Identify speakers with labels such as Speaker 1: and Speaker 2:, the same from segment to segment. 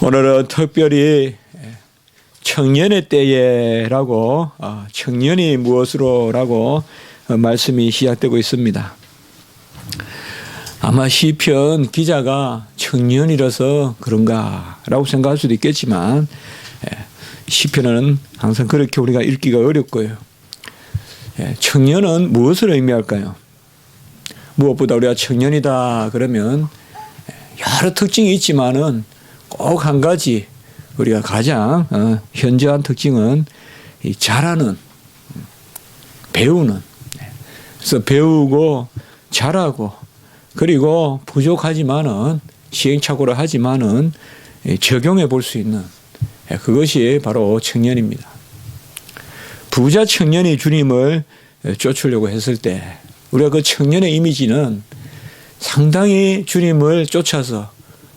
Speaker 1: 오늘은 특별히 청년의 때에라고 청년이 무엇으로라고 말씀이 시작되고 있습니다. 아마 시편 기자가 청년이라서 그런가라고 생각할 수도 있겠지만 시편은 항상 그렇게 우리가 읽기가 어렵고요. 청년은 무엇을 의미할까요? 무엇보다 우리가 청년이다 그러면 여러 특징이 있지만은 꼭 한 가지 우리가 가장 현저한 특징은 이 잘하는, 배우는. 그래서 배우고 잘하고 그리고 부족하지만은 시행착오를 하지만은 적용해 볼 수 있는 그것이 바로 청년입니다. 부자 청년이 주님을 쫓으려고 했을 때 우리가 그 청년의 이미지는 상당히 주님을 쫓아서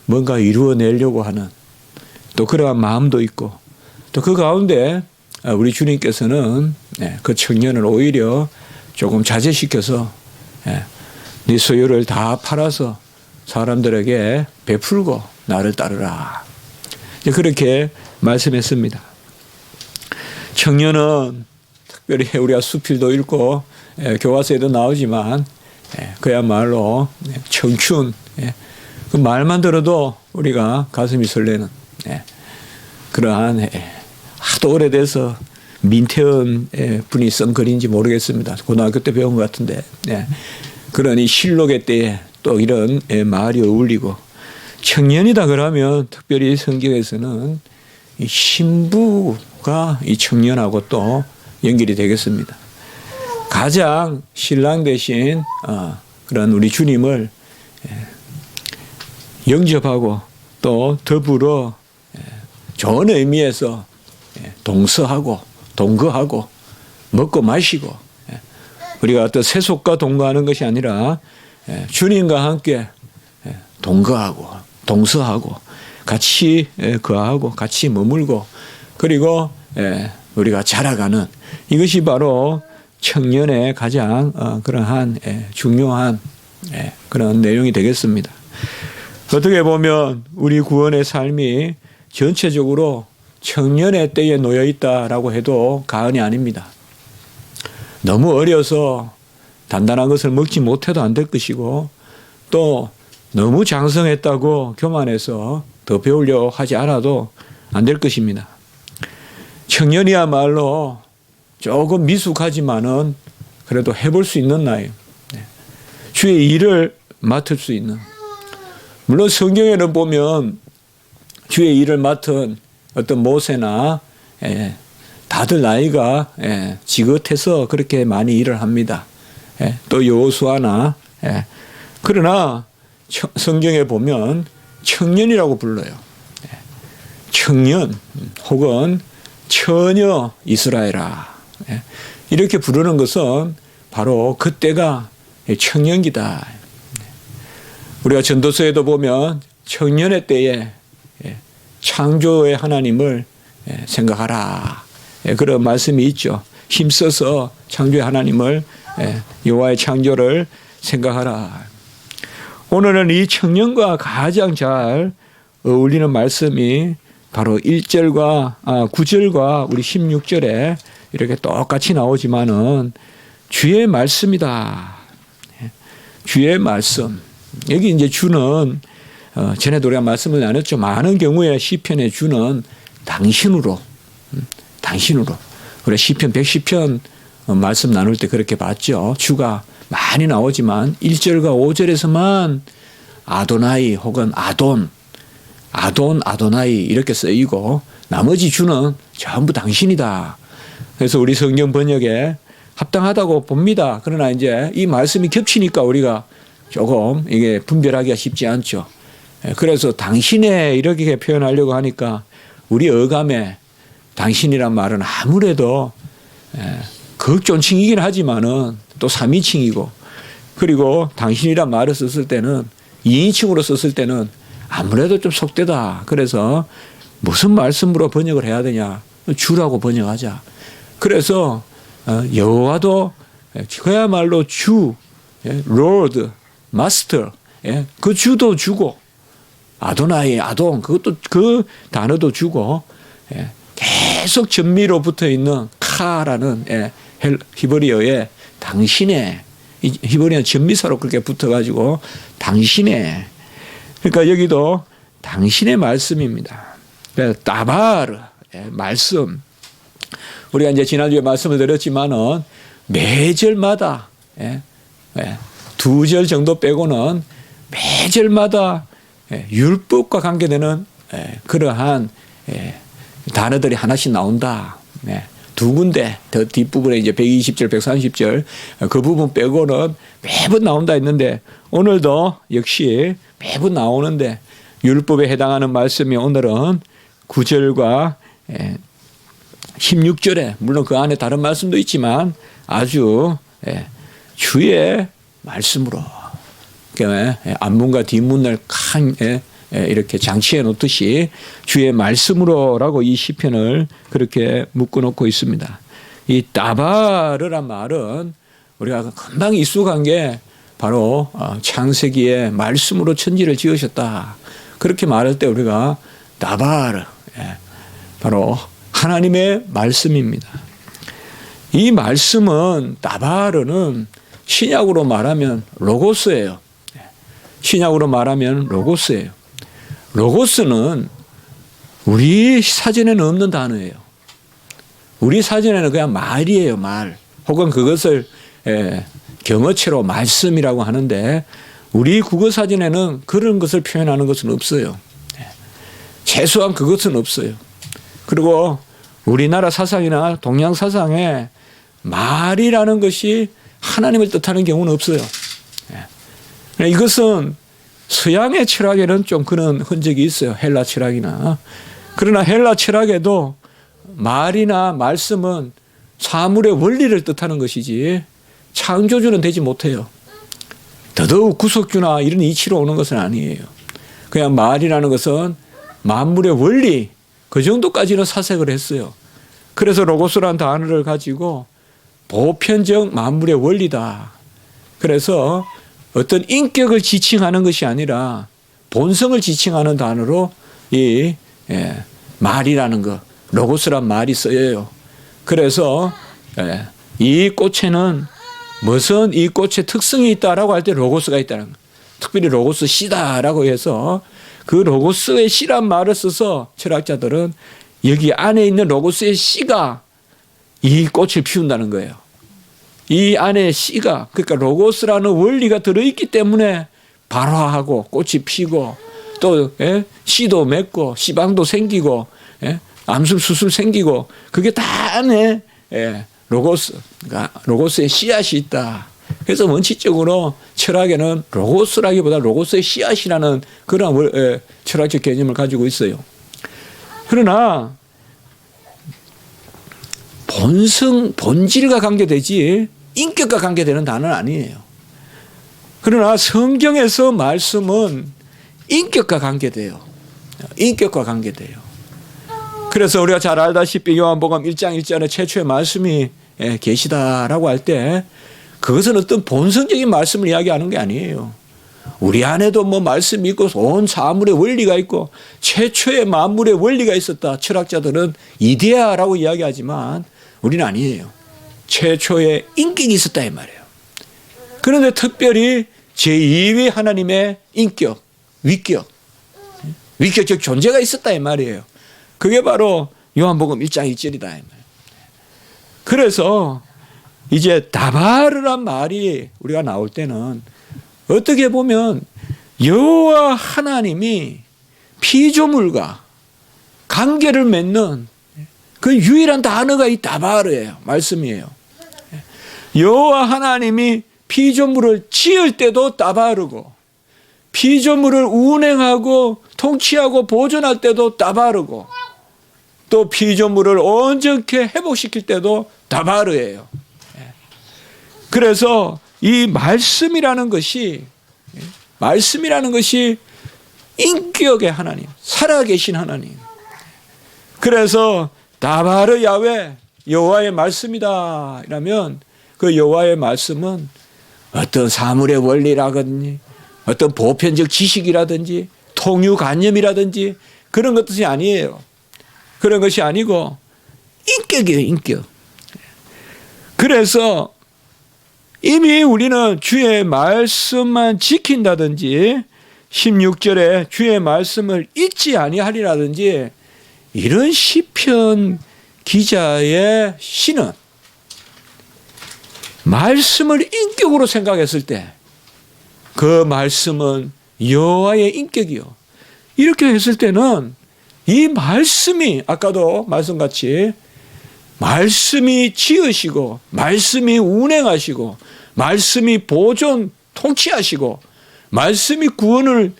Speaker 1: 뭔가 이루어내려고 하는 또 그러한 마음도 있고 또 그 가운데 우리 주님께서는 그 청년을 오히려 조금 자제시켜서 네 소유를 다 팔아서 사람들에게 베풀고 나를 따르라. 그렇게 말씀했습니다. 청년은 특별히 우리가 수필도 읽고 교과서에도 나오지만 그야말로 청춘, 그 말만 들어도 우리가 가슴이 설레는 그러한 하도 오래돼서 민태원 분이 쓴 글인지 모르겠습니다. 고등학교 때 배운 것 같은데 그런 이 실록의 때에 또 이런 말이 어울리고 청년이다 그러면 특별히 성경에서는 이 신부가 이 청년하고 또 연결이 되겠습니다. 가장 신랑 대신 그런 우리 주님을 영접하고 또 더불어 좋은 의미에서 동서하고 동거하고 먹고 마시고 우리가 어떤 세속과 동거하는 것이 아니라 주님과 함께 동거하고 동서하고 같이 거하고 같이 머물고 그리고 우리가 자라가는 이것이 바로 청년의 가장 그러한 중요한 그런 내용이 되겠습니다. 어떻게 보면 우리 구원의 삶이 전체적으로 청년의 때에 놓여 있다라고 해도 과언이 아닙니다. 너무 어려서 단단한 것을 먹지 못해도 안 될 것이고 또 너무 장성했다고 교만해서 더 배우려 하지 않아도 안 될 것입니다. 청년이야말로 조금 미숙하지만은 그래도 해볼 수 있는 나이, 주의 일을 맡을 수 있는. 물론 성경에는 보면 주의 일을 맡은 어떤 모세나 다들 나이가 지긋해서 그렇게 많이 일을 합니다. 또 여호수아나 그러나 성경에 보면 청년이라고 불러요. 청년 혹은 처녀 이스라엘아 이렇게 부르는 것은 바로 그때가 청년기다. 우리가 전도서에도 보면 청년의 때에 창조의 하나님을 생각하라. 그런 말씀이 있죠. 힘써서 창조의 하나님을 여호와의 창조를 생각하라. 오늘은 이 청년과 가장 잘 어울리는 말씀이 바로 1절과 9절과 우리 16절에 이렇게 똑같이 나오지만은 주의 말씀이다. 주의 말씀. 여기 이제 주는 전에도 우리가 말씀을 나눴죠. 많은 경우에 시편의 주는 당신으로. 우리 시편 110편 말씀 나눌 때 그렇게 봤죠. 주가 많이 나오지만 1절과 5절에서만 아도나이 혹은 아도나이 이렇게 쓰이고 나머지 주는 전부 당신이다. 그래서 우리 성경 번역에 합당하다고 봅니다. 그러나 이제 이 말씀이 겹치니까 우리가 조금 이게 분별하기가 쉽지 않죠. 그래서 당신의 이렇게 표현하려고 하니까 우리 어감에 당신이란 말은 아무래도 극존칭이긴 하지만은 또 3인칭이고 그리고 당신이란 말을 썼을 때는 2인칭으로 썼을 때는 아무래도 좀 속되다. 그래서 무슨 말씀으로 번역을 해야 되냐. 주라고 번역하자. 그래서 여호와도 그야말로 주, Lord, Master 그 주도 주고 아도나이, 아동, 그것도 그 단어도 주고, 예, 계속 전미로 붙어 있는 카라는, 예, 히브리어에 당신의, 히브리어는 전미사로 그렇게 붙어가지고 당신의, 그러니까 여기도 당신의 말씀입니다. 따바르, 예, 말씀. 우리가 이제 지난주에 말씀을 드렸지만은 매절마다, 예, 예, 2절 정도 빼고는 매절마다, 예, 율법과 관계되는, 예, 그러한, 예, 단어들이 하나씩 나온다. 예, 2군데 더 뒷부분에 이제 120절, 130절 그 부분 빼고는 매번 나온다 했는데 오늘도 역시 매번 나오는데 율법에 해당하는 말씀이 오늘은 9절과 16절에 물론 그 안에 다른 말씀도 있지만 아주 주의 말씀으로 앞문과 뒷문을 이렇게 장치해 놓듯이 주의 말씀으로라고 이 시편을 그렇게 묶어놓고 있습니다. 이 따바르란 말은 우리가 금방 익숙한 게 바로 창세기에 말씀으로 천지를 지으셨다. 그렇게 말할 때 우리가 따바르, 바로 하나님의 말씀입니다. 이 말씀은 따바르는 신약으로 말하면 로고스예요. 신약으로 말하면 로고스예요. 로고스는 우리 사전에는 없는 단어예요. 우리 사전에는 그냥 말이에요, 말. 혹은 그것을 경어체로 말씀이라고 하는데 우리 국어 사전에는 그런 것을 표현하는 것은 없어요. 최소한 그것은 없어요. 그리고 우리나라 사상이나 동양 사상에 말이라는 것이 하나님을 뜻하는 경우는 없어요. 이것은 서양의 철학에는 좀 그런 흔적이 있어요. 헬라 철학이나. 그러나 헬라 철학에도 말이나 말씀은 사물의 원리를 뜻하는 것이지 창조주는 되지 못해요. 더더욱 구속주나 이런 이치로 오는 것은 아니에요. 그냥 말이라는 것은 만물의 원리, 그 정도까지는 사색을 했어요. 그래서 로고스라는 단어를 가지고 보편적 만물의 원리다. 그래서 어떤 인격을 지칭하는 것이 아니라 본성을 지칭하는 단어로 이 말이라는 것, 로고스란 말이 쓰여요. 그래서 이 꽃에는 무슨 이 꽃의 특성이 있다라고 할 때 로고스가 있다는 것. 특별히 로고스 씨다라고 해서 그 로고스의 씨란 말을 써서 철학자들은 여기 안에 있는 로고스의 씨가 이 꽃을 피운다는 거예요. 이 안에 씨가, 그러니까 로고스라는 원리가 들어있기 때문에 발화하고 꽃이 피고 또 씨도 맺고 씨방도 생기고 암술 수술 생기고 그게 다 안에 로고스, 그러니까 로고스의 씨앗이 있다. 그래서 원칙적으로 철학에는 로고스라기보다 로고스의 씨앗이라는 그런 철학적 개념을 가지고 있어요. 그러나 본질과 관계되지 인격과 관계되는 단어는 아니에요. 그러나 성경에서 말씀은 인격과 관계돼요. 인격과 관계돼요. 그래서 우리가 잘 알다시피 요한복음 1장 1절에 최초의 말씀이 계시다라고 할 때 그것은 어떤 본성적인 말씀을 이야기하는 게 아니에요. 우리 안에도 뭐 말씀이 있고 온 사물의 원리가 있고 최초의 만물의 원리가 있었다. 철학자들은 이데아라고 이야기하지만 우리는 아니에요. 최초의 인격이 있었다 이 말이에요. 그런데 특별히 제2위 하나님의 인격, 위격적 존재가 있었다 이 말이에요. 그게 바로 요한복음 1장 1절이다 이 말이에요. 그래서 이제 다바르란 말이 우리가 나올 때는 어떻게 보면 여호와 하나님이 피조물과 관계를 맺는 그 유일한 단어가 이 다바르예요. 말씀이에요. 여호와 하나님이 피조물을 지을 때도 다바르고 피조물을 운행하고 통치하고 보존할 때도 다바르고 또 피조물을 온전케 회복시킬 때도 다바르예요. 그래서 이 말씀이라는 것이 인격의 하나님, 살아계신 하나님. 그래서 다바르 야훼 여호와의 말씀이다 이라면 그 여호와의 말씀은 어떤 사물의 원리라든지 어떤 보편적 지식이라든지 통유관념이라든지 그런 것이 아니에요. 그런 것이 아니고 인격이에요, 인격. 그래서 이미 우리는 주의 말씀만 지킨다든지 16절에 주의 말씀을 잊지 아니하리라든지 이런 시편 기자의 시는 말씀을 인격으로 생각했을 때 그 말씀은 여호와의 인격이요. 이렇게 했을 때는 이 말씀이 아까도 말씀같이 말씀이 지으시고 말씀이 운행하시고 말씀이 보존 통치하시고 말씀이 구원을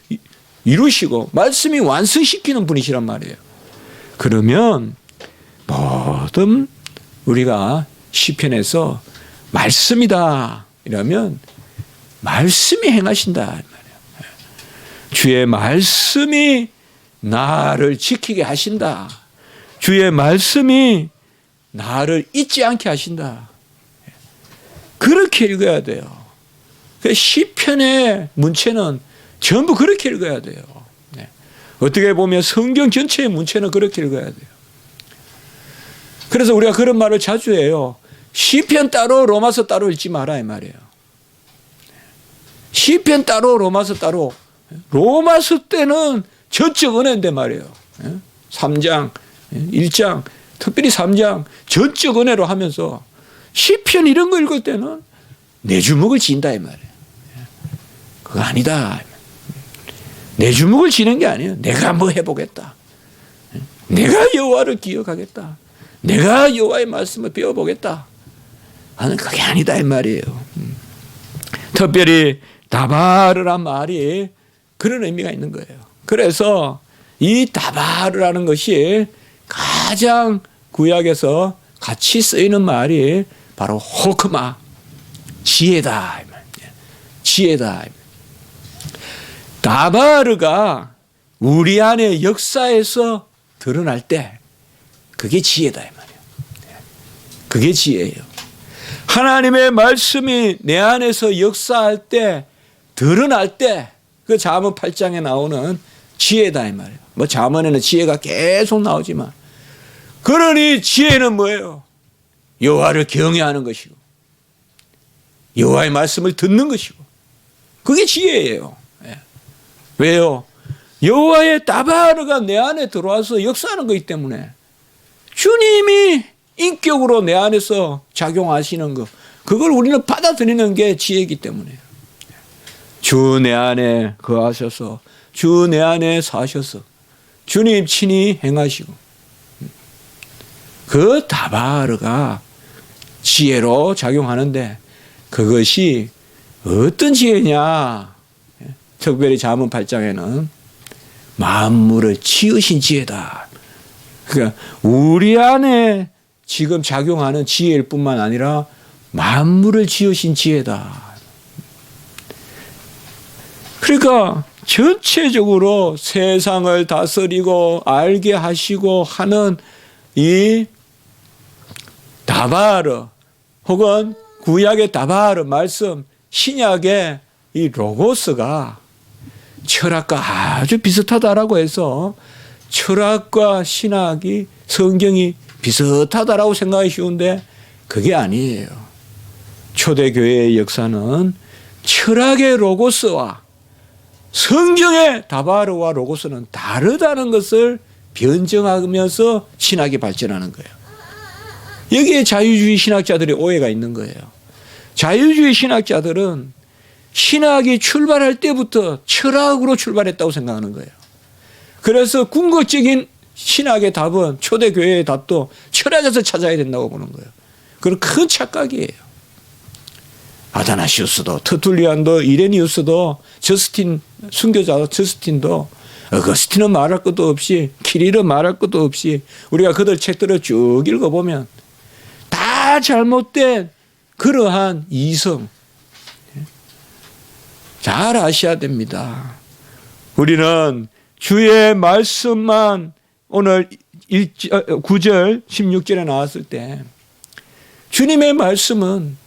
Speaker 1: 이루시고 말씀이 완성시키는 분이시란 말이에요. 그러면 모든 우리가 시편에서 말씀이다 이러면 말씀이 행하신다 말이에요. 주의 말씀이 나를 지키게 하신다. 주의 말씀이 나를 잊지 않게 하신다. 그렇게 읽어야 돼요. 시편의 문체는 전부 그렇게 읽어야 돼요. 어떻게 보면 성경 전체의 문체는 그렇게 읽어야 돼요. 그래서 우리가 그런 말을 자주 해요. 시편 따로 로마서 따로 읽지 마라 이 말이에요. 시편 따로 로마서 따로. 로마서 때는 전적 은혜인데 말이에요. 3장, 1장, 특별히 3장 전적 은혜로 하면서 시편 이런 거 읽을 때는 내 주먹을 진다 이 말이에요. 그거 아니다. 내 주먹을 지는 게 아니에요. 내가 뭐 해보겠다. 내가 여호와를 기억하겠다. 내가 여호와의 말씀을 배워보겠다 하는 그게 아니다 이 말이에요. 특별히 다바르란 말이 그런 의미가 있는 거예요. 그래서 이 다바르라는 것이 가장 구약에서 같이 쓰이는 말이 바로 호크마, 지혜다. 지혜다. 다바르가 우리 안에 역사에서 드러날 때 그게 지혜다 이 말이에요. 그게 지혜예요. 하나님의 말씀이 내 안에서 역사할 때 드러날 때 그 잠언 8장에 나오는 지혜다 이 말이에요. 뭐 잠언에는 지혜가 계속 나오지만 그러니 지혜는 뭐예요? 여호와를 경외하는 것이고 여호와의 말씀을 듣는 것이고 그게 지혜예요. 왜요? 여호와의 다바르가 내 안에 들어와서 역사하는 거기 때문에 주님이 인격으로 내 안에서 작용하시는 것 그걸 우리는 받아들이는 게 지혜이기 때문에요. 주 내 안에 거하셔서 주 내 안에 사셔서 주님 친히 행하시고 그 다바르가 지혜로 작용하는데 그것이 어떤 지혜냐? 특별히 잠언 8장에는 만물을 지으신 지혜다. 그러니까 우리 안에 지금 작용하는 지혜일 뿐만 아니라 만물을 지으신 지혜다. 그러니까 전체적으로 세상을 다스리고 알게 하시고 하는 이 다바르 혹은 구약의 다바르 말씀 신약의 이 로고스가 철학과 아주 비슷하다라고 해서 철학과 신학이 성경이 비슷하다라고 생각하기 쉬운데 그게 아니에요. 초대교회의 역사는 철학의 로고스와 성경의 다바르와 로고스는 다르다는 것을 변증하면서 신학이 발전하는 거예요. 여기에 자유주의 신학자들의 오해가 있는 거예요. 자유주의 신학자들은 신학이 출발할 때부터 철학으로 출발했다고 생각하는 거예요. 그래서 궁극적인 신학의 답은 초대교회의 답도 철학에서 찾아야 된다고 보는 거예요. 그건 큰 착각이에요. 아다나시우스도 터툴리안도 이레니우스도 저스틴 순교자 저스틴도 어거스틴은 말할 것도 없이 키릴은 말할 것도 없이 우리가 그들 책들을 쭉 읽어보면 다 잘못된 그러한 이성 잘 아셔야 됩니다. 우리는 주의 말씀만 오늘 9절 16절에 나왔을 때 주님의 말씀은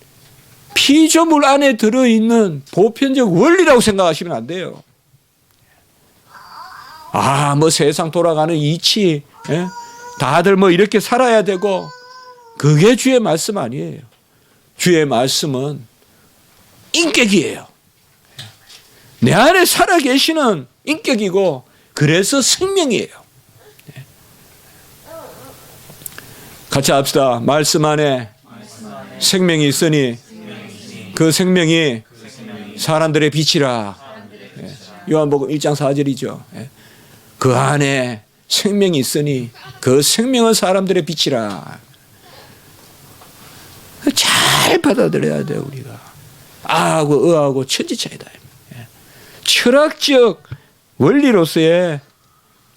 Speaker 1: 피조물 안에 들어있는 보편적 원리라고 생각하시면 안 돼요. 뭐 세상 돌아가는 이치, 예? 다들 뭐 이렇게 살아야 되고, 그게 주의 말씀 아니에요. 주의 말씀은 인격이에요. 내 안에 살아계시는 인격이고, 그래서 생명이에요. 같이 합시다. 말씀 안에 생명이 있으니 그 생명이 사람들의 빛이라. 요한복음 1장 4절이죠. 그 안에 생명이 있으니 그 생명은 사람들의 빛이라. 잘 받아들여야 돼요, 우리가. 아하고 의하고 천지 차이다. 철학적 원리로서의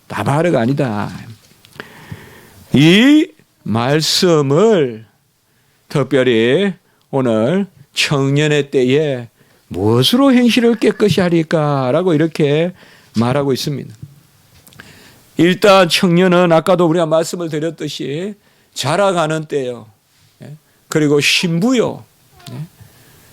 Speaker 1: 나바르가 아니다. 이 말씀을 특별히 오늘 청년의 때에 무엇으로 행실을 깨끗이 하리까라고 이렇게 말하고 있습니다. 일단 청년은 아까도 우리가 말씀을 드렸듯이 자라가는 때요. 그리고 신부요.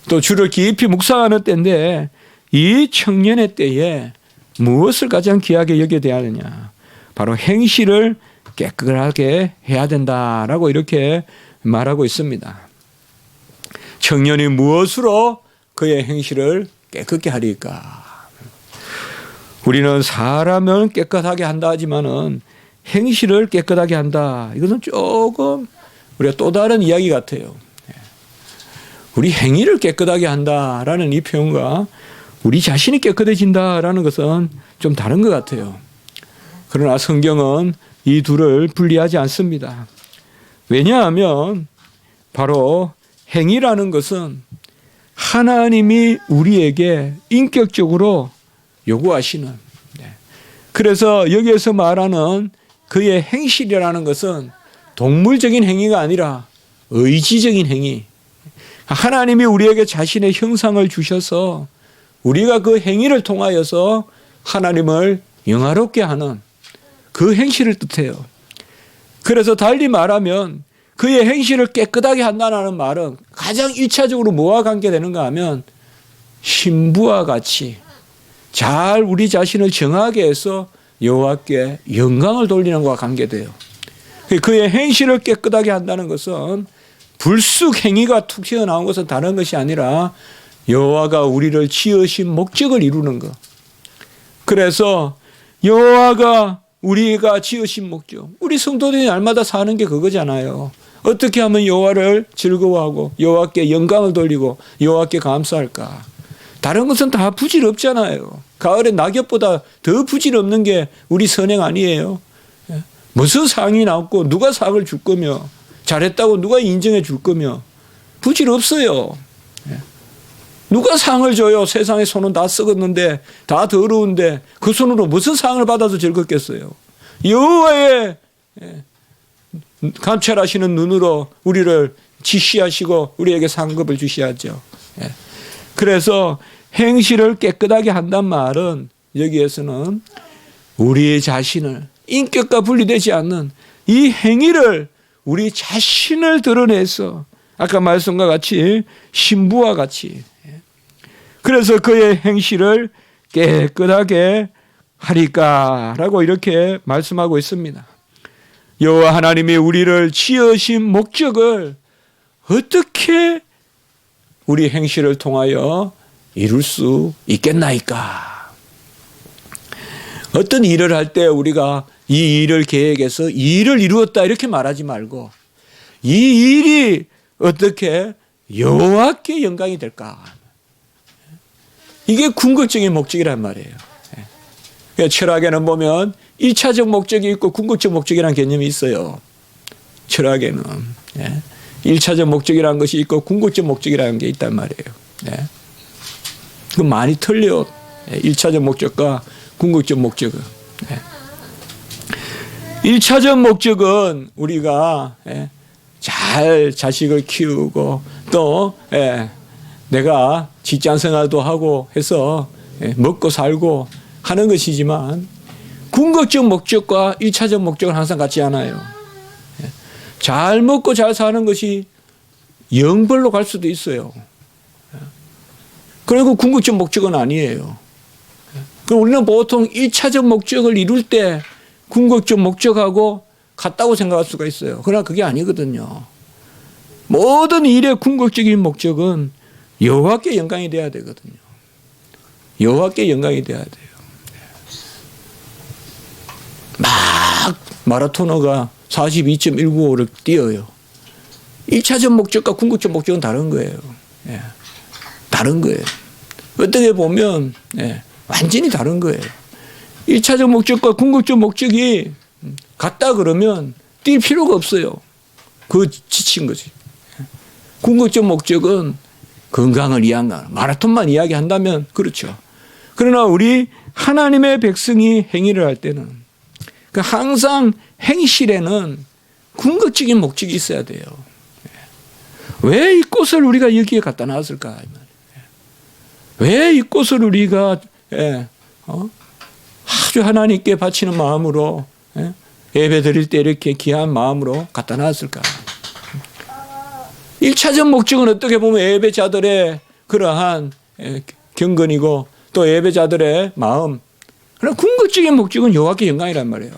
Speaker 1: 또 주를 깊이 묵상하는 때인데 이 청년의 때에 무엇을 가장 귀하게 여겨야 하느냐. 바로 행실을 깨끗하게 해야 된다라고 이렇게 말하고 있습니다. 청년이 무엇으로 그의 행실을 깨끗게 하리까? 우리는 사람을 깨끗하게 한다 하지만은 행실을 깨끗하게 한다. 이것은 조금 우리가 또 다른 이야기 같아요. 우리 행위를 깨끗하게 한다라는 이 표현과 우리 자신이 깨끗해진다라는 것은 좀 다른 것 같아요. 그러나 성경은 이 둘을 분리하지 않습니다. 왜냐하면 바로 행위라는 것은 하나님이 우리에게 인격적으로 요구하시는, 그래서 여기에서 말하는 그의 행실이라는 것은 동물적인 행위가 아니라 의지적인 행위. 하나님이 우리에게 자신의 형상을 주셔서 우리가 그 행위를 통하여서 하나님을 영화롭게 하는 그 행실을 뜻해요. 그래서 달리 말하면 그의 행실을 깨끗하게 한다는 말은 가장 1차적으로 뭐와 관계되는가 하면 신부와 같이 잘 우리 자신을 정하게 해서 여호와께 영광을 돌리는 것과 관계돼요. 그의 행실을 깨끗하게 한다는 것은 불쑥 행위가 툭 튀어나온 것은 다른 것이 아니라 여호와가 우리를 지으신 목적을 이루는 것. 그래서 여호와가 우리가 지으신 목적, 우리 성도들이 날마다 사는 게 그거잖아요. 어떻게 하면 여호와를 즐거워하고 여호와께 영광을 돌리고 여호와께 감사할까? 다른 것은 다 부질없잖아요. 가을에 낙엽보다 더 부질없는 게 우리 선행 아니에요. 무슨 상이 나왔고 누가 상을 줄 거며 잘했다고 누가 인정해 줄 거며 부질없어요. 누가 상을 줘요? 세상에 손은 다 썩었는데 다 더러운데 그 손으로 무슨 상을 받아서 즐겁겠어요? 여호와의 감찰하시는 눈으로 우리를 지시하시고 우리에게 상급을 주셔야죠. 그래서 행실을 깨끗하게 한단 말은 여기에서는 우리 자신을 인격과 분리되지 않는 이 행위를 우리 자신을 드러내서 아까 말씀과 같이 신부와 같이 그래서 그의 행실을 깨끗하게 하리까라고 이렇게 말씀하고 있습니다. 여호와 하나님이 우리를 지으신 목적을 어떻게 우리 행실을 통하여 이룰 수 있겠나이까? 어떤 일을 할 때 우리가 이 일을 계획해서 이 일을 이루었다 이렇게 말하지 말고 이 일이 어떻게 여호와께 영광이 될까? 이게 궁극적인 목적이란 말이에요. 철학에는 보면 1차적 목적이 있고 궁극적 목적이라는 개념이 있어요. 철학에는 1차적 목적이라는 것이 있고 궁극적 목적이라는 게 있단 말이에요. 그 많이 틀려요. 1차적 목적과 궁극적 목적은. 1차적 목적은 우리가 잘 자식을 키우고 또 내가 직장 생활도 하고 해서 먹고 살고 하는 것이지만 궁극적 목적과 1차적 목적은 항상 같지 않아요. 잘 먹고 잘 사는 것이 영벌로 갈 수도 있어요. 그리고 궁극적 목적은 아니에요. 그럼 우리는 보통 1차적 목적을 이룰 때 궁극적 목적하고 같다고 생각할 수가 있어요. 그러나 그게 아니거든요. 모든 일의 궁극적인 목적은 여호와께 영광이 돼야 되거든요. 여호와께 영광이 돼야 돼요. 막 마라토너가 42.195를 뛰어요. 1차적 목적과 궁극적 목적은 다른 거예요. 예. 다른 거예요. 어떻게 보면 완전히 다른 거예요. 1차적 목적과 궁극적 목적이 같다 그러면 뛸 필요가 없어요. 그 지친 거지. 궁극적 목적은 건강을 위한 거. 마라톤만 이야기한다면 그렇죠. 그러나 우리 하나님의 백성이 행위를 할 때는 항상 행실에는 궁극적인 목적이 있어야 돼요. 왜 이 꽃을 우리가 여기에 갖다 놨을까? 왜 이 꽃을 우리가 아주 하나님께 바치는 마음으로 예배 드릴 때 이렇게 귀한 마음으로 갖다 놨을까? 1차적 목적은 어떻게 보면 예배자들의 그러한 경건이고 또 예배자들의 마음. 그러나 궁극적인 목적은 여호와께 영광이란 말이에요.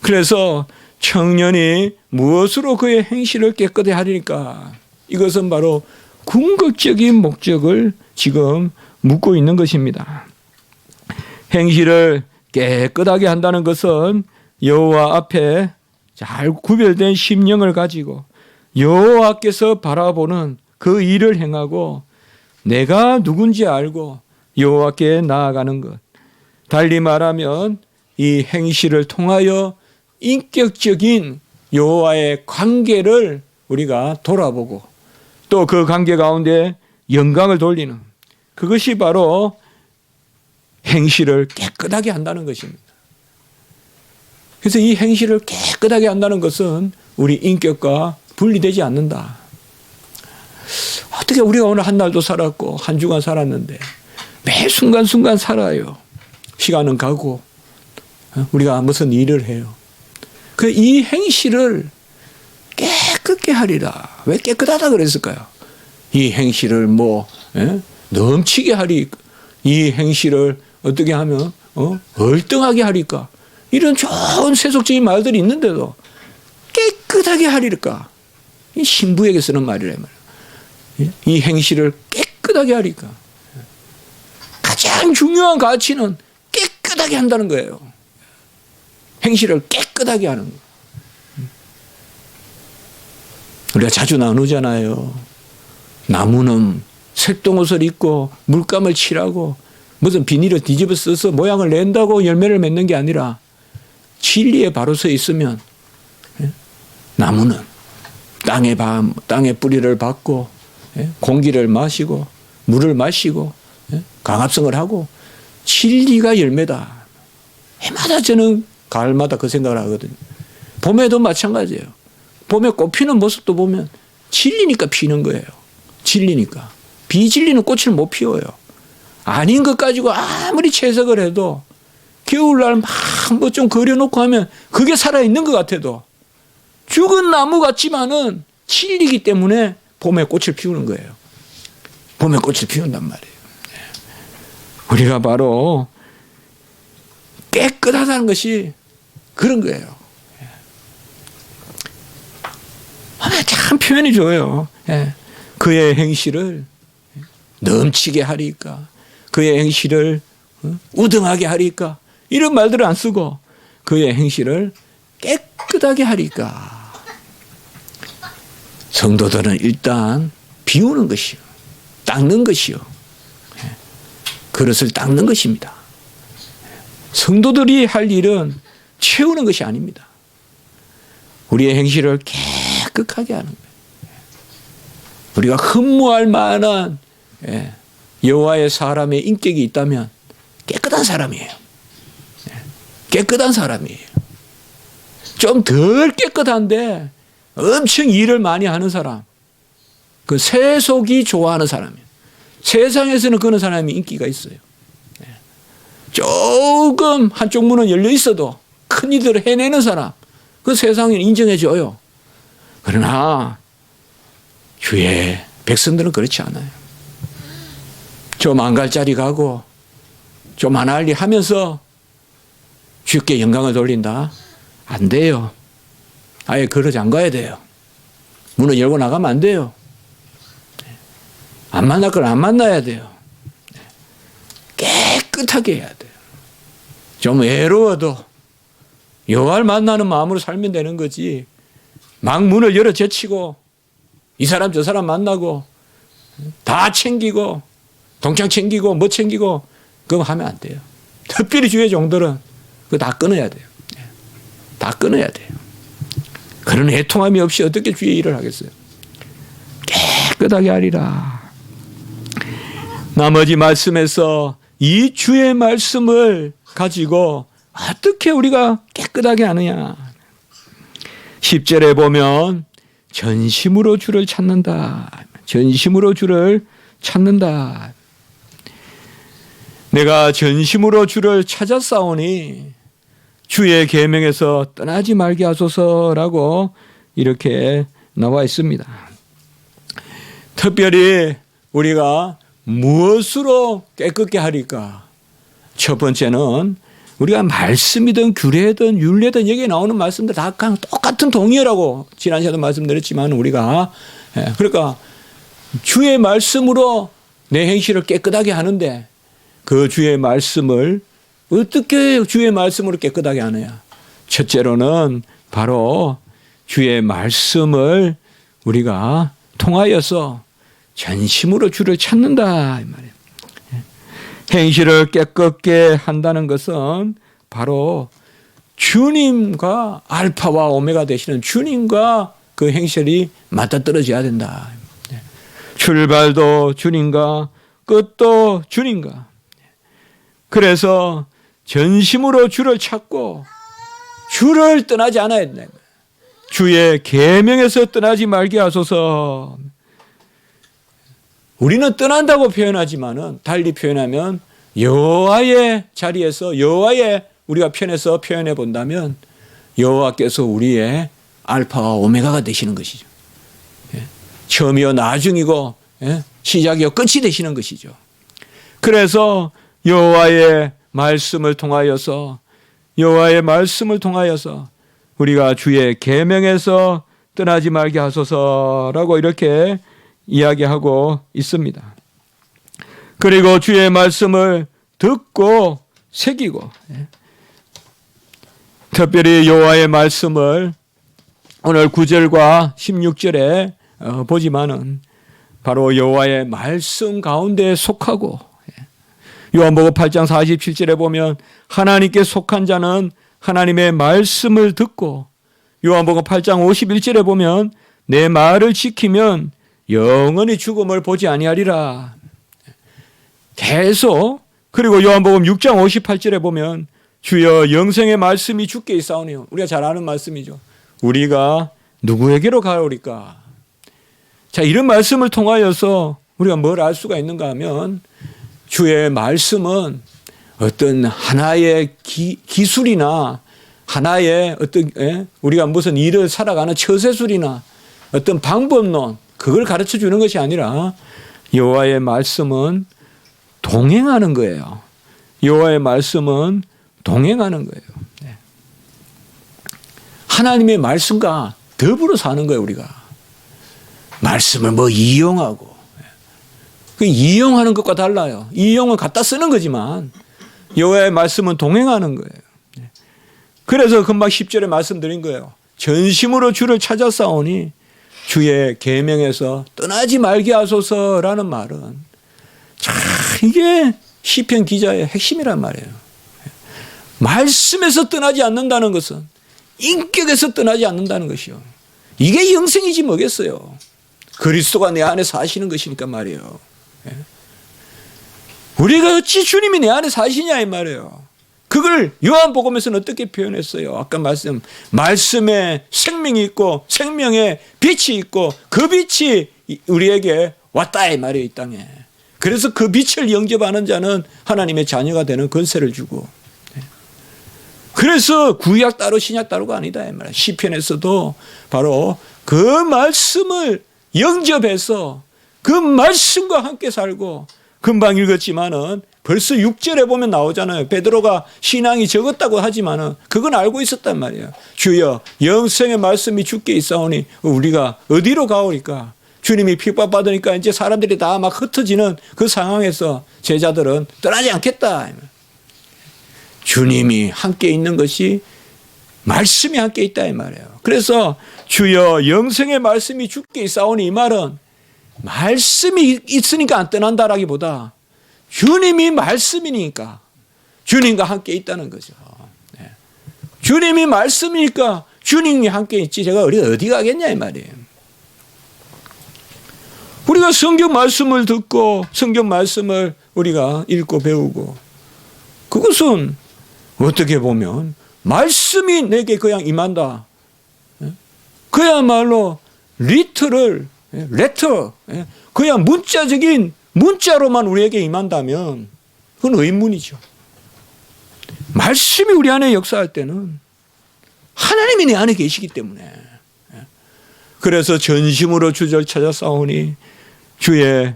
Speaker 1: 그래서 청년이 무엇으로 그의 행실을 깨끗이 하리니까 이것은 바로 궁극적인 목적을 지금 묻고 있는 것입니다. 행실을 깨끗하게 한다는 것은 여호와 앞에 잘 구별된 심령을 가지고 여호와께서 바라보는 그 일을 행하고 내가 누군지 알고 여호와께 나아가는 것. 달리 말하면 이 행실을 통하여 인격적인 여호와의 관계를 우리가 돌아보고 또 그 관계 가운데 영광을 돌리는 그것이 바로 행실을 깨끗하게 한다는 것입니다. 그래서 이 행실을 깨끗하게 한다는 것은 우리 인격과 분리되지 않는다. 어떻게 우리가 오늘 한 날도 살았고 한 주간 살았는데 매 순간순간 살아요. 시간은 가고 우리가 무슨 일을 해요. 이 행실을 깨끗게 하리라. 왜 깨끗하다 그랬을까요? 이 행실을 넘치게 하리. 이 행실을 어떻게 하면 얼등하게 하리까. 이런 좋은 세속적인 말들이 있는데도 깨끗하게 하리까. 이 신부에게 쓰는 말이란 말이에요. 이 행실을 깨끗하게 하리까. 가장 중요한 가치는 깨끗하게 한다는 거예요. 행실을 깨끗하게 하는 거. 우리가 자주 나누잖아요. 나무는 색동옷을 입고 물감을 칠하고 무슨 비닐을 뒤집어 써서 모양을 낸다고 열매를 맺는 게 아니라 진리에 바로 서 있으면 나무는 땅에 뿌리를 받고 공기를 마시고 물을 마시고 강합성을 하고 진리가 열매다. 해마다 저는 가을마다 그 생각을 하거든요. 봄에도 마찬가지예요. 봄에 꽃 피는 모습도 보면 진리니까 피는 거예요. 진리니까. 비진리는 꽃을 못 피워요. 아닌 것 가지고 아무리 채석을 해도 겨울날 막 뭐 좀 그려놓고 하면 그게 살아있는 것 같아도 죽은 나무 같지만은 진리이기 때문에 봄에 꽃을 피우는 거예요. 봄에 꽃을 피운단 말이에요. 우리가 바로 깨끗하다는 것이 그런 거예요. 참 표현이 좋아요. 그의 행실을 넘치게 하리까. 그의 행실을 우등하게 하리까. 이런 말들을 안 쓰고 그의 행실을 깨끗하게 하리까. 성도들은 일단 비우는 것이요. 닦는 것이요. 그릇을 닦는 것입니다. 성도들이 할 일은 채우는 것이 아닙니다. 우리의 행실을 깨끗하게 하는 거예요. 우리가 흠모할 만한 여호와의 사람의 인격이 있다면 깨끗한 사람이에요. 깨끗한 사람이에요. 좀 덜 깨끗한데 엄청 일을 많이 하는 사람. 그 세속이 좋아하는 사람이에요. 세상에서는 그런 사람이 인기가 있어요. 조금 한쪽 문은 열려 있어도 큰 일들을 해내는 사람. 그 세상에 인정해줘요. 그러나 주의 백성들은 그렇지 않아요. 저 망갈자리 가고 좀 안할리 하면서 주께 영광을 돌린다? 안 돼요. 아예 걸어 잠가야 돼요. 문을 열고 나가면 안 돼요. 안 만날 걸 안 만나야 돼요. 깨끗하게 해야 돼요. 좀 외로워도 여호와를 만나는 마음으로 살면 되는 거지. 막 문을 열어 제치고 이 사람 저 사람 만나고 다 챙기고 동창 챙기고 뭐 챙기고 그거 하면 안 돼요. 특별히 주의 종들은 그거 다 끊어야 돼요. 다 끊어야 돼요. 그런 애통함이 없이 어떻게 주의 일을 하겠어요. 깨끗하게 하리라. 나머지 말씀에서 이 주의 말씀을 가지고 어떻게 우리가 깨끗하게 하느냐. 10절에 보면 전심으로 주를 찾는다. 전심으로 주를 찾는다. 내가 전심으로 주를 찾았사오니 주의 계명에서 떠나지 말게 하소서라고 이렇게 나와 있습니다. 특별히 우리가 무엇으로 깨끗게 하리까? 첫 번째는 우리가 말씀이든 규례든 율례든 여기에 나오는 말씀들 다 똑같은 동의어라고 지난 시간에도 말씀드렸지만 우리가 그러니까 주의 말씀으로 내 행실을 깨끗하게 하는데 그 주의 말씀을 어떻게 주의 말씀으로 깨끗하게 하느냐? 첫째로는 바로 주의 말씀을 우리가 통하여서 전심으로 주를 찾는다 이 말이에요. 행실을 깨끗게 한다는 것은 바로 주님과 알파와 오메가 되시는 주님과 그 행실이 맞아떨어져야 된다. 출발도 주님과 끝도 주님과. 그래서 전심으로 주를 찾고 주를 떠나지 않아야 된다. 주의 계명에서 떠나지 말게 하소서. 우리는 떠난다고 표현하지만은 달리 표현하면 여호와의 자리에서 여호와의 우리가 편에서 표현해 본다면 여호와께서 우리의 알파와 오메가가 되시는 것이죠. 처음이요 나중이고 시작이요 끝이 되시는 것이죠. 그래서 여호와의 말씀을 통하여서 우리가 주의 계명에서 떠나지 말게 하소서라고 이렇게 이야기하고 있습니다. 그리고 주의 말씀을 듣고 새기고 특별히 여호와의 말씀을 오늘 9절과 16절에 보지만은 바로 여호와의 말씀 가운데 속하고 요한복음 8장 47절에 보면 하나님께 속한 자는 하나님의 말씀을 듣고 요한복음 8장 51절에 보면 내 말을 지키면 영원히 죽음을 보지 아니하리라. 계속 그리고 요한복음 6장 58절에 보면 주여 영생의 말씀이 주께 있사오니 우리가 잘 아는 말씀이죠. 우리가 누구에게로 가오리까? 자, 이런 말씀을 통하여서 우리가 뭘 알 수가 있는가 하면 주의 말씀은 어떤 하나의 기술이나 하나의 어떤 우리가 무슨 일을 살아가는 처세술이나 어떤 방법론 그걸 가르쳐 주는 것이 아니라 여호와의 말씀은 동행하는 거예요. 여호와의 말씀은 동행하는 거예요. 하나님의 말씀과 더불어 사는 거예요, 우리가. 말씀을 뭐 이용하고. 그 이용하는 것과 달라요. 이용을 갖다 쓰는 거지만 여호와의 말씀은 동행하는 거예요. 그래서 금방 10절에 말씀드린 거예요. 전심으로 주를 찾아싸우니 주의 계명에서 떠나지 말게 하소서라는 말은 참 이게 시편 기자의 핵심이란 말이에요. 말씀에서 떠나지 않는다는 것은 인격에서 떠나지 않는다는 것이요. 이게 영생이지 뭐겠어요. 그리스도가 내 안에 사시는 것이니까 말이에요. 우리가 어찌 주님이 내 안에 사시냐 이 말이에요. 그걸 요한복음에서는 어떻게 표현했어요? 아까 말씀에 생명이 있고 생명에 빛이 있고 그 빛이 우리에게 왔다 이 말이에요, 이 땅에. 그래서 그 빛을 영접하는 자는 하나님의 자녀가 되는 권세를 주고. 그래서 구약 따로 신약 따로가 아니다 이 말이에요. 시편에서도 바로 그 말씀을 영접해서 그 말씀과 함께 살고 금방 읽었지만은 벌써 6절에 보면 나오잖아요. 베드로가 신앙이 적었다고 하지만은 그건 알고 있었단 말이에요. 주여 영생의 말씀이 주께 있사오니 우리가 어디로 가오리까? 주님이 핍박받으니까 이제 사람들이 다 막 흩어지는 그 상황에서 제자들은 떠나지 않겠다. 주님이 함께 있는 것이 말씀이 함께 있다 이 말이에요. 그래서 주여 영생의 말씀이 주께 있사오니 이 말은 말씀이 있으니까 안 떠난다라기보다 주님이 말씀이니까 주님과 함께 있다는 거죠. 네. 주님이 말씀이니까 주님이 함께 있지 제가 어디 가겠냐 이 말이에요. 우리가 성경 말씀을 듣고 성경 말씀을 우리가 읽고 배우고 그것은 어떻게 보면 말씀이 내게 그냥 임한다. 그야말로 레터 그냥 문자적인 문자로만 우리에게 임한다면 그건 의문이죠. 말씀이 우리 안에 역사할 때는 하나님이 내 안에 계시기 때문에 그래서 전심으로 주를 찾아 싸우니 주의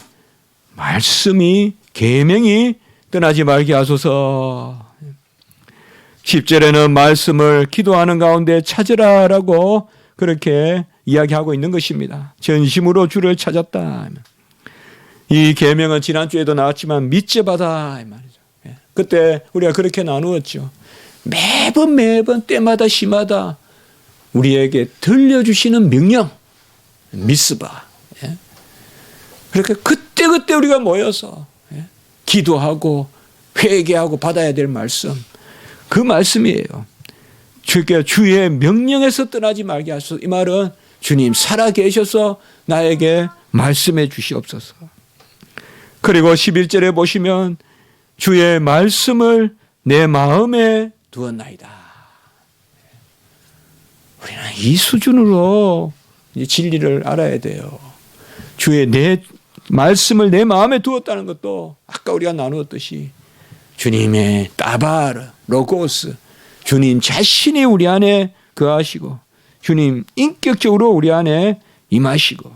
Speaker 1: 말씀이 계명이 떠나지 말게 하소서. 10절에는 말씀을 기도하는 가운데 찾으라라고 그렇게 이야기하고 있는 것입니다. 전심으로 주를 찾았다. 이 계명은 지난주에도 나왔지만 밑제바다 이 말이죠. 그때 우리가 그렇게 나누었죠. 매번 때마다 시마다 우리에게 들려주시는 명령 미스바. 그렇게 그때 우리가 모여서 기도하고 회개하고 받아야 될 말씀 그 말씀이에요. 주의 명령에서 떠나지 말게 하소서. 이 말은 주님 살아 계셔서 나에게 말씀해 주시옵소서. 그리고 11절에 보시면 주의 말씀을 내 마음에 두었나이다. 우리는 이 수준으로 진리를 알아야 돼요. 주의 내 말씀을 내 마음에 두었다는 것도 아까 우리가 나누었듯이 주님의 따바르 로고스 주님 자신이 우리 안에 거하시고 주님 인격적으로 우리 안에 임하시고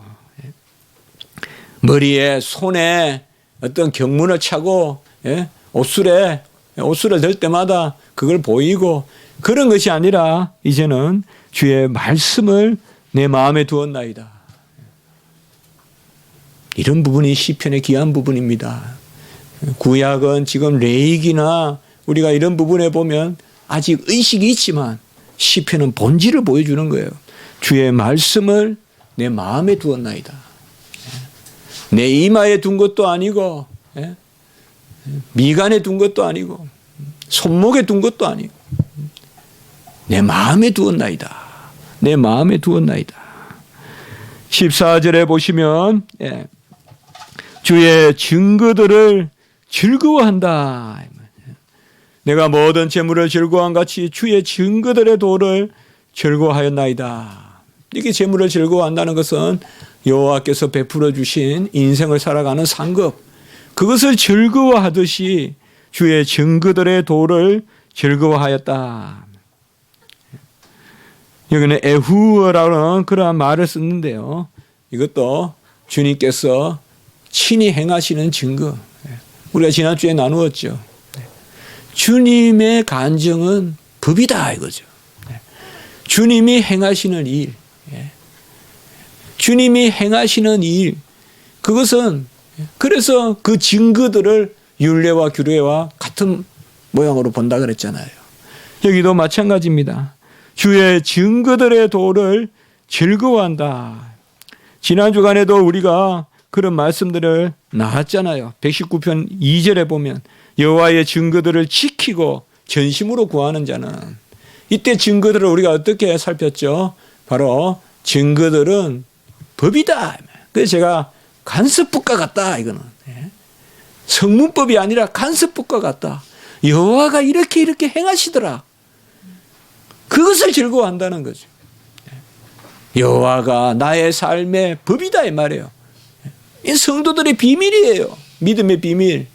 Speaker 1: 머리에 손에 어떤 경문을 차고 옷술에 옷술을 들 때마다 그걸 보이고 그런 것이 아니라 이제는 주의 말씀을 내 마음에 두었나이다. 이런 부분이 시편의 귀한 부분입니다. 구약은 지금 레위기나 우리가 이런 부분에 보면 아직 의식이 있지만 시편은 본질을 보여주는 거예요. 주의 말씀을 내 마음에 두었나이다. 내 이마에 둔 것도 아니고 미간에 둔 것도 아니고 손목에 둔 것도 아니고 내 마음에 두었나이다. 내 마음에 두었나이다. 14절에 보시면 주의 증거들을 즐거워한다. 내가 모든 재물을 즐거워한 같이 주의 증거들의 도를 즐거워하였나이다. 이게 재물을 즐거워한다는 것은 여호와께서 베풀어 주신 인생을 살아가는 상급 그것을 즐거워하듯이 주의 증거들의 도를 즐거워하였다. 여기는 에후어라는 그러한 말을 썼는데요. 이것도 주님께서 친히 행하시는 증거. 우리가 지난주에 나누었죠. 주님의 간증은 법이다 이거죠. 주님이 행하시는 일. 주님이 행하시는 일. 그것은 그래서 그 증거들을 율례와 규례와 같은 모양으로 본다 그랬잖아요. 여기도 마찬가지입니다. 주의 증거들의 도를 즐거워한다. 지난 주간에도 우리가 그런 말씀들을 나왔잖아요. 119편 2절에 보면 여호와의 증거들을 지키고 전심으로 구하는 자는 이때 증거들을 우리가 어떻게 살폈죠? 바로 증거들은 법이다. 그래서 제가 간섭법과 같다. 이거는 성문법이 아니라 간섭법과 같다. 여호와가 이렇게 행하시더라. 그것을 즐거워한다는 거죠. 여호와가 나의 삶의 법이다 이 말이에요. 이 성도들의 비밀이에요. 믿음의 비밀.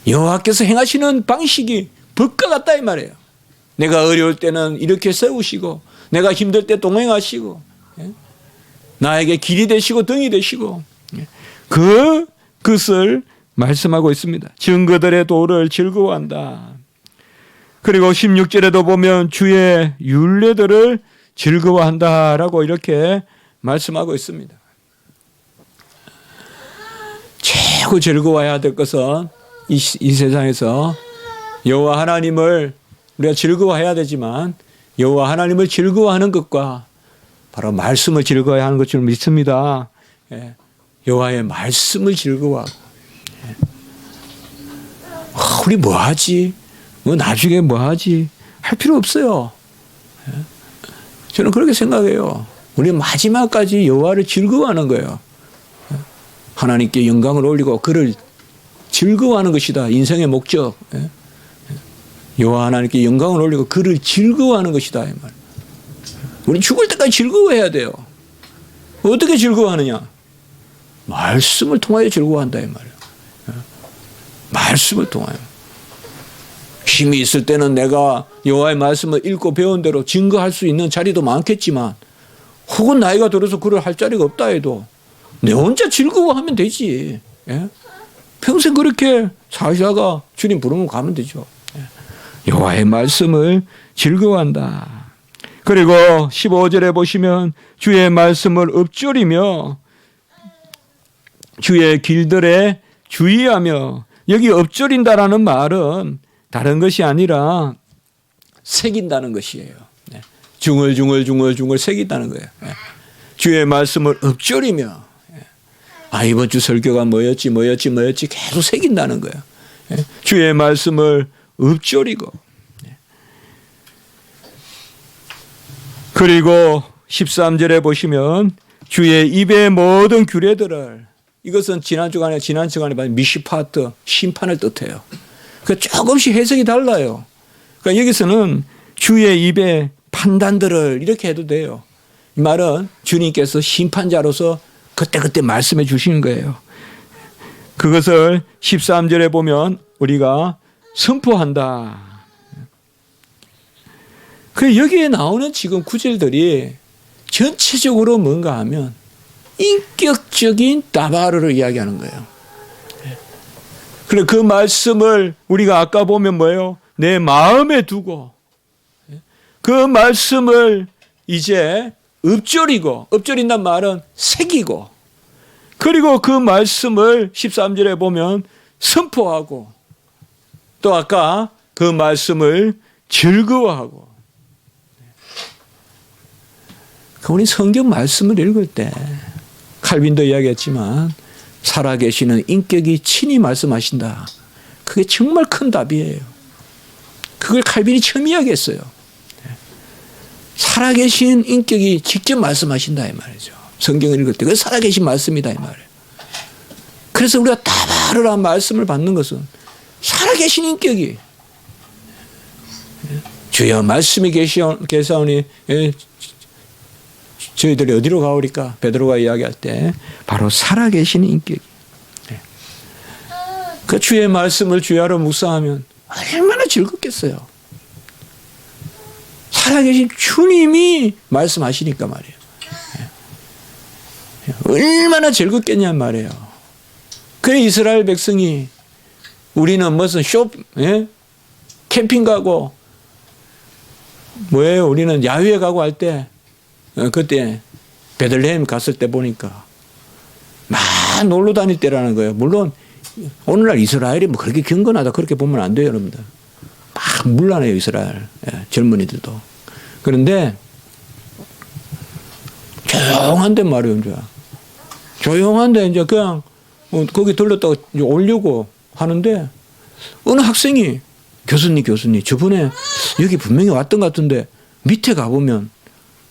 Speaker 1: 여호와께서 행하시는 방식이 법과 같다 이 말이에요. 내가 어려울 때는 이렇게 세우시고 내가 힘들 때 동행하시고 나에게 길이 되시고 등이 되시고 그것을 말씀하고 있습니다. 증거들의 도를 즐거워한다. 그리고 16절에도 보면 주의 율례들을 즐거워한다라고 이렇게 말씀하고 있습니다. 최고 즐거워해야 될 것은 이 세상에서 여호와 하나님을 우리가 즐거워해야 되지만 여호와 하나님을 즐거워하는 것과 바로 말씀을 즐거워해야 하는 것 줄 믿습니다. 여호와의 말씀을 즐거워하고 우리 뭐하지? 나중에 뭐하지? 할 필요 없어요. 저는 그렇게 생각해요. 우리 마지막까지 여호와를 즐거워하는 거예요. 하나님께 영광을 올리고 그를 즐거워하는 것이다. 인생의 목적. 여호와 하나님께 영광을 올리고 그를 즐거워하는 것이다. 이 말. 우리 죽을 때까지 즐거워해야 돼요. 어떻게 즐거워하느냐? 말씀을 통하여 즐거워한다 이 말이에요. 말씀을 통하여. 힘이 있을 때는 내가 여호와의 말씀을 읽고 배운 대로 증거할 수 있는 자리도 많겠지만 혹은 나이가 들어서 그걸 할 자리가 없다 해도 내 혼자 즐거워하면 되지. 평생 그렇게 살다가 주님 부르면 가면 되죠. 여호와의 말씀을 즐거워한다. 그리고 15절에 보시면 주의 말씀을 읊조리며 주의 길들에 주의하며, 여기 읊조린다라는 말은 다른 것이 아니라 새긴다는 것이에요. 중얼중얼 새긴다는 거예요. 주의 말씀을 읊조리며, 이번 주 설교가 뭐였지 계속 새긴다는 거예요. 주의 말씀을 읊조리고, 그리고 13절에 보시면 주의 입의 모든 규례들을, 이것은 지난 주간에 봐서 미시파트, 심판을 뜻해요. 그러니까 조금씩 해석이 달라요. 그러니까 여기서는 주의 입의 판단들을 이렇게 해도 돼요. 이 말은 주님께서 심판자로서 그때 말씀해 주시는 거예요. 그것을 13절에 보면 우리가 선포한다. 그 여기에 나오는 지금 구절들이 전체적으로 뭔가 하면 인격적인 다바르를 이야기하는 거예요. 그래, 그 말씀을 우리가 아까 보면 뭐예요? 내 마음에 두고 그 말씀을 이제 읊조린단 말은 새기고, 그리고 그 말씀을 13절에 보면 선포하고, 또 아까 그 말씀을 즐거워하고. 우리 성경 말씀을 읽을 때 칼빈도 이야기했지만 살아계시는 인격이 친히 말씀하신다. 그게 정말 큰 답이에요. 그걸 칼빈이 처음 이야기했어요. 살아계신 인격이 직접 말씀하신다 이 말이죠. 성경을 읽을 때 그게 살아계신 말씀이다 이 말이에요. 그래서 우리가 다바르란 말씀을 받는 것은 살아계신 인격이, 주여 말씀이 계사오니 저희들이 어디로 가오리까? 베드로가 이야기할 때 바로 살아계신 인격이. 그 주의 말씀을 주야로 묵상하면 얼마나 즐겁겠어요. 살아계신 주님이 말씀하시니까 말이에요. 얼마나 즐겁겠냔 말이에요. 그 이스라엘 백성이, 우리는 무슨 캠핑 가고 뭐예요? 우리는 야외에 가고 할 때, 그때 베들레헴 갔을 때 보니까 막 놀러 다닐 때라는 거예요. 물론 오늘날 이스라엘이 뭐 그렇게 경건하다 그렇게 보면 안 돼요, 여러분들. 막 물러나요, 이스라엘 젊은이들도. 그런데 조용한데 말이에요, 이제. 조용한데 이제 그냥 거기 들렀다가 오려고 하는데 어느 학생이 교수님 저번에 여기 분명히 왔던 것 같은데 밑에 가보면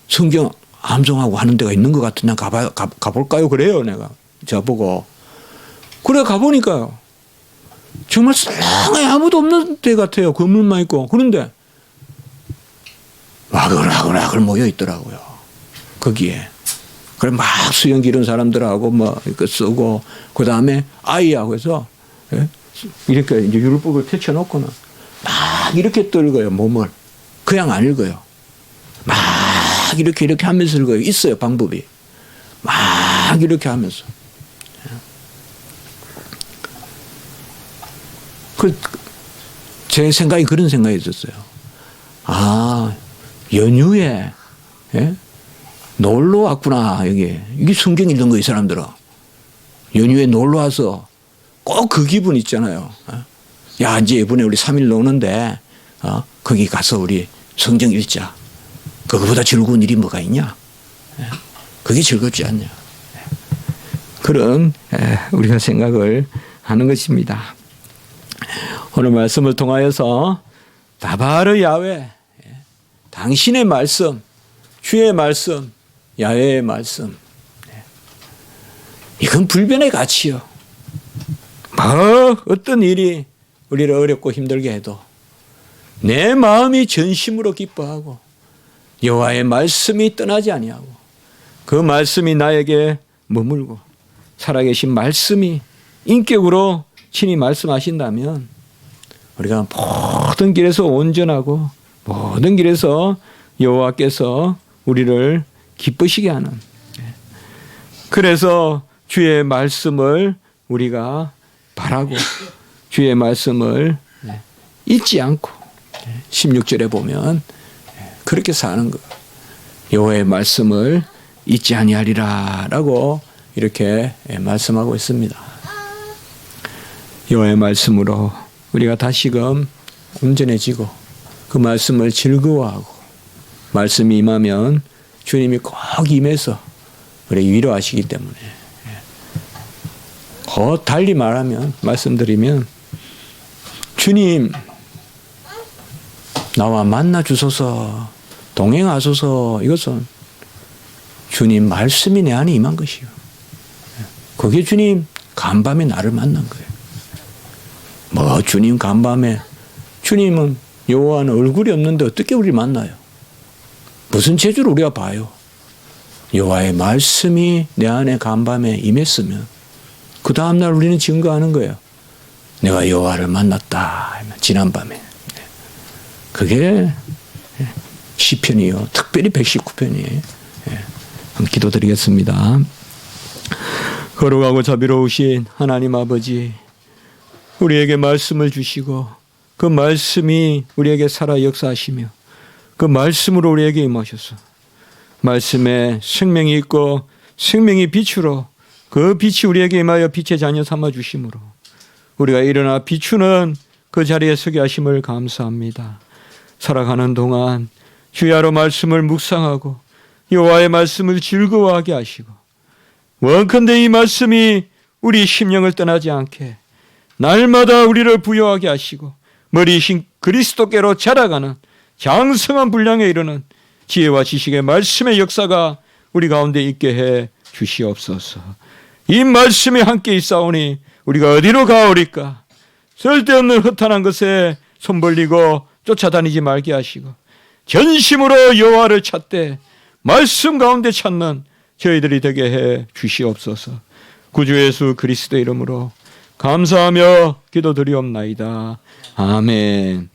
Speaker 1: 성경 암송하고 하는 데가 있는 것 같은데 가볼까요? 그래요, 내가. 저보고. 그래 가보니까요. 정말 썰렁하게 아무도 없는 데 같아요. 건물만 있고. 그런데 와글와글 모여 있더라고요. 거기에. 그래 막 수영 기른 사람들하고 뭐 이거 쓰고, 그 다음에 아이하고 해서 이렇게 이제 율법을 펼쳐놓고는 막 이렇게 떨고요, 몸을. 그냥 안 읽어요. 막 이렇게 하면서 읽어요. 있어요, 방법이. 막 이렇게 하면서. 제 생각이 그런 생각이 있었어요. 아, 연휴에, 예? 놀러 왔구나, 여기. 이게 성경 읽는 거, 이 사람들은. 연휴에 놀러 와서 꼭 그 기분 있잖아요. 야, 이제 이번에 우리 3일 노는데, 거기 가서 우리 성경 읽자. 그거보다 즐거운 일이 뭐가 있냐? 그게 즐겁지 않냐? 그런 우리가 생각을 하는 것입니다. 오늘 말씀을 통하여서 다바르 야훼, 당신의 말씀, 주의 말씀, 야훼의 말씀, 이건 불변의 가치요. 어떤 일이 우리를 어렵고 힘들게 해도 내 마음이 전심으로 기뻐하고 여호와의 말씀이 떠나지 아니하고 그 말씀이 나에게 머물고 살아계신 말씀이 인격으로 친히 말씀하신다면 우리가 모든 길에서 온전하고 모든 길에서 여호와께서 우리를 기쁘시게 하는, 그래서 주의 말씀을 우리가 바라고 주의 말씀을 잊지 않고 16절에 보면 그렇게 사는 것, 여호와의 말씀을 잊지 아니하리라라고 이렇게 말씀하고 있습니다. 여호와의 말씀으로 우리가 다시금 온전해지고 그 말씀을 즐거워하고 말씀이 임하면 주님이 꼭 임해서 우리 위로하시기 때문에, 달리 말하면 말씀드리면 주님 나와 만나 주소서, 동행하소서, 이것은 주님 말씀이 내 안에 임한 것이요. 그게 주님 간밤에 나를 만난 거예요. 주님 간밤에, 주님은 여호와는 얼굴이 없는데 어떻게 우리를 만나요? 무슨 재주로 우리가 봐요? 여호와의 말씀이 내 안에 간밤에 임했으면 그 다음날 우리는 증거하는 거예요. 내가 여호와를 만났다. 지난밤에. 그게 시편이요. 특별히 119편이에요. 한번 기도드리겠습니다. 거룩하고 자비로우신 하나님 아버지, 우리에게 말씀을 주시고 그 말씀이 우리에게 살아 역사하시며 그 말씀으로 우리에게 임하셔서 말씀에 생명이 있고 생명이 빛으로 그 빛이 우리에게 임하여 빛의 자녀 삼아 주심으로 우리가 일어나 비추는 그 자리에 서게 하심을 감사합니다. 살아가는 동안 주야로 말씀을 묵상하고 여호와의 말씀을 즐거워하게 하시고 원컨대 이 말씀이 우리 심령을 떠나지 않게 날마다 우리를 부여하게 하시고 머리이신 그리스도께로 자라가는 장성한 분량에 이르는 지혜와 지식의 말씀의 역사가 우리 가운데 있게 해 주시옵소서. 이 말씀이 함께 있사오니 우리가 어디로 가오리까? 쓸데없는 허탄한 것에 손 벌리고 쫓아다니지 말게 하시고 전심으로 여호와를 찾되 말씀 가운데 찾는 저희들이 되게 해 주시옵소서. 구주 예수 그리스도 이름으로 감사하며 기도드리옵나이다. 아멘.